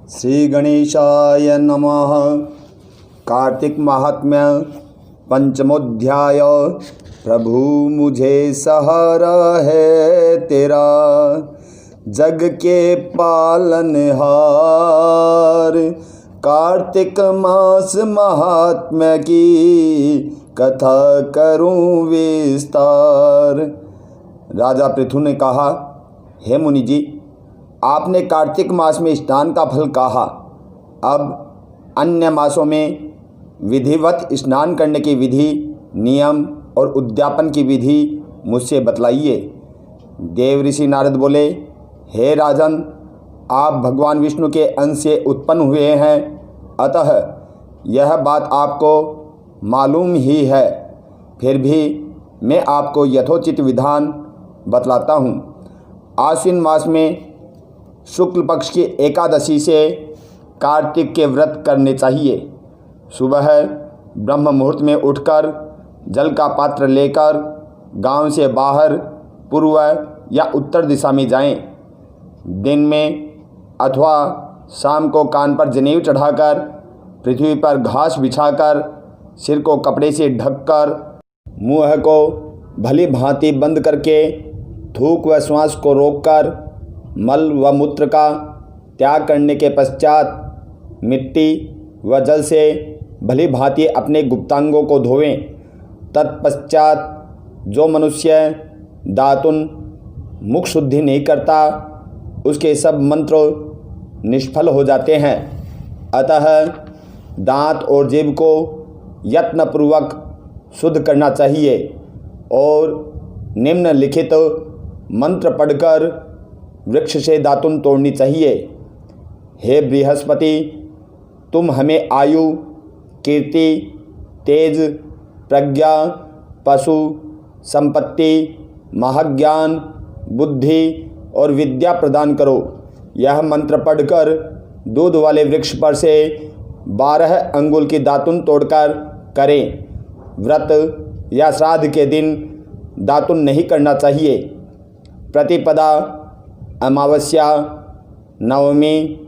श्री गणेशाय नमः। कार्तिक महात्म्य पंचमोध्याय। प्रभु मुझे सहारा है तेरा, जग के पालनहार। कार्तिक मास महात्म्य की कथा करूं विस्तार। राजा पृथु ने कहा, हे मुनि जी, आपने कार्तिक मास में स्नान का फल कहा, अब अन्य मासों में विधिवत स्नान करने की विधि, नियम और उद्यापन की विधि मुझसे बतलाइए। देव ऋषि नारद बोले, हे राजन, आप भगवान विष्णु के अंश से उत्पन्न हुए हैं, अतः यह बात आपको मालूम ही है। फिर भी मैं आपको यथोचित विधान बतलाता हूँ। आश्विन मास में शुक्ल पक्ष की एकादशी से कार्तिक के व्रत करने चाहिए। सुबह ब्रह्म मुहूर्त में उठकर जल का पात्र लेकर गांव से बाहर पूर्व या उत्तर दिशा में जाएं। दिन में अथवा शाम को कान पर जनेऊ चढ़ाकर, पृथ्वी पर घास बिछाकर, सिर को कपड़े से ढककर, मुंह को भली भांति बंद करके, थूक व श्वास को रोककर, मल व मूत्र का त्याग करने के पश्चात मिट्टी व जल से भली भांति अपने गुप्तांगों को धोवें। तत्पश्चात जो मनुष्य दातुन मुख शुद्धि नहीं करता, उसके सब मंत्र निष्फल हो जाते हैं। अतः दांत और जीभ को यत्नपूर्वक शुद्ध करना चाहिए और निम्नलिखित मंत्र पढ़कर वृक्ष से दातुन तोड़नी चाहिए। हे बृहस्पति, तुम हमें आयु, कीर्ति, तेज, प्रज्ञा, पशु, संपत्ति, महाज्ञान, बुद्धि और विद्या प्रदान करो। यह मंत्र पढ़कर दूध वाले वृक्ष पर से 12 अंगुल की दातुन तोड़कर करें। व्रत या श्राद्ध के दिन दातुन नहीं करना चाहिए। प्रतिपदा, अमावस्या, नवमी,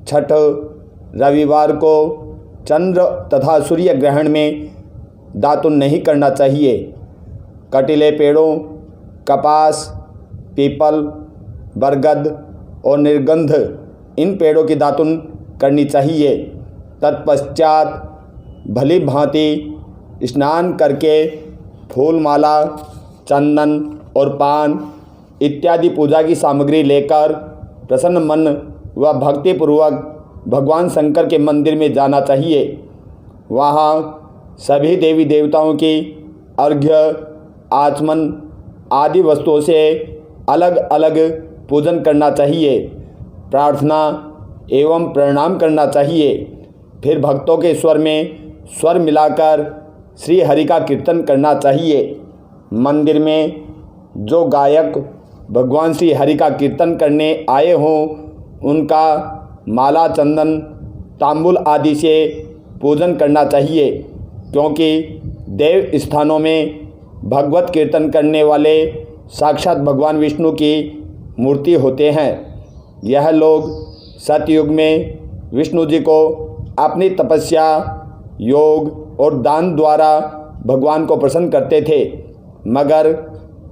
छठ, रविवार को चंद्र तथा सूर्य ग्रहण में दातुन नहीं करना चाहिए। कटीले पेड़ों, कपास, पीपल, बरगद और निर्गंध, इन पेड़ों की दातुन करनी चाहिए। तत्पश्चात भली भांति स्नान करके फूलमाला, चंदन और पान इत्यादि पूजा की सामग्री लेकर प्रसन्न मन व भक्तिपूर्वक भगवान शंकर के मंदिर में जाना चाहिए। वहाँ सभी देवी देवताओं की अर्घ्य, आचमन आदि वस्तुओं से अलग अलग पूजन करना चाहिए। प्रार्थना एवं प्रणाम करना चाहिए। फिर भक्तों के स्वर में स्वर मिलाकर श्री हरि का कीर्तन करना चाहिए। मंदिर में जो गायक भगवान श्री हरि का कीर्तन करने आए हों, उनका माला, चंदन, तांबुल आदि से पूजन करना चाहिए, क्योंकि देव स्थानों में भगवत कीर्तन करने वाले साक्षात भगवान विष्णु की मूर्ति होते हैं। यह लोग सतयुग में विष्णु जी को अपनी तपस्या, योग और दान द्वारा भगवान को प्रसन्न करते थे, मगर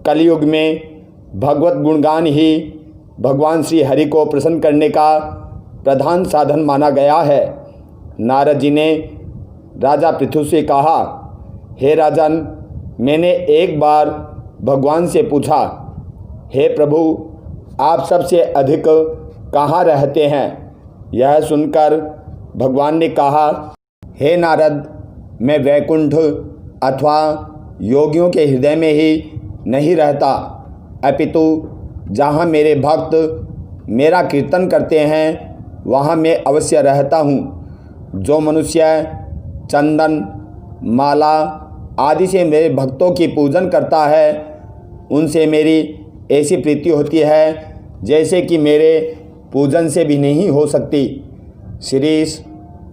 कलयुग में भगवत गुणगान ही भगवान श्री हरि को प्रसन्न करने का प्रधान साधन माना गया है। नारद जी ने राजा पृथु से कहा, हे राजन, मैंने एक बार भगवान से पूछा, हे प्रभु, आप सबसे अधिक कहाँ रहते हैं? यह सुनकर भगवान ने कहा, हे नारद, मैं वैकुंठ अथवा योगियों के हृदय में ही नहीं रहता, अपितु जहाँ मेरे भक्त मेरा कीर्तन करते हैं, वहाँ मैं अवश्य रहता हूँ। जो मनुष्य चंदन, माला आदि से मेरे भक्तों की पूजन करता है, उनसे मेरी ऐसी प्रीति होती है जैसे कि मेरे पूजन से भी नहीं हो सकती। शिरीष,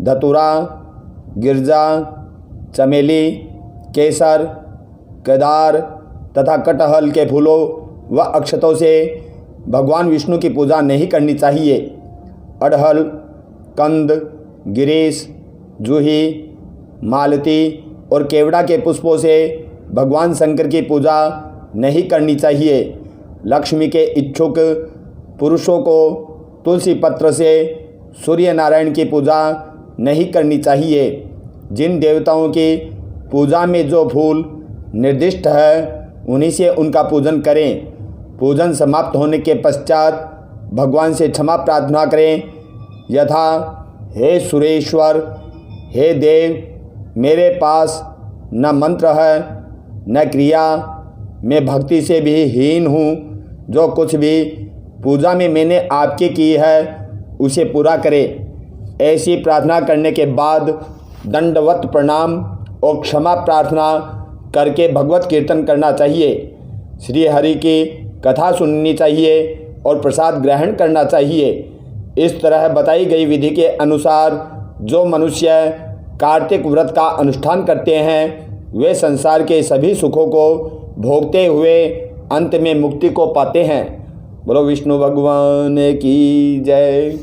धतूरा, गिरजा, चमेली, केसर, केदार तथा कटहल के फूलों व अक्षतों से भगवान विष्णु की पूजा नहीं करनी चाहिए। अड़हल, कंद, गिरीश, जूही, मालती और केवड़ा के पुष्पों से भगवान शंकर की पूजा नहीं करनी चाहिए। लक्ष्मी के इच्छुक पुरुषों को तुलसी पत्र से सूर्य नारायण की पूजा नहीं करनी चाहिए। जिन देवताओं की पूजा में जो फूल निर्दिष्ट है उन्हीं से उनका पूजन करें। पूजन समाप्त होने के पश्चात भगवान से क्षमा प्रार्थना करें, यथा हे सुरेश्वर, हे देव, मेरे पास न मंत्र है न क्रिया, मैं भक्ति से भी हीन हूँ। जो कुछ भी पूजा में मैंने आपकी की है उसे पूरा करें। ऐसी प्रार्थना करने के बाद दंडवत प्रणाम और क्षमा प्रार्थना करके भगवत कीर्तन करना चाहिए। श्री हरि की कथा सुननी चाहिए और प्रसाद ग्रहण करना चाहिए। इस तरह बताई गई विधि के अनुसार जो मनुष्य कार्तिक व्रत का अनुष्ठान करते हैं वे संसार के सभी सुखों को भोगते हुए अंत में मुक्ति को पाते हैं। बोलो विष्णु भगवान की जय।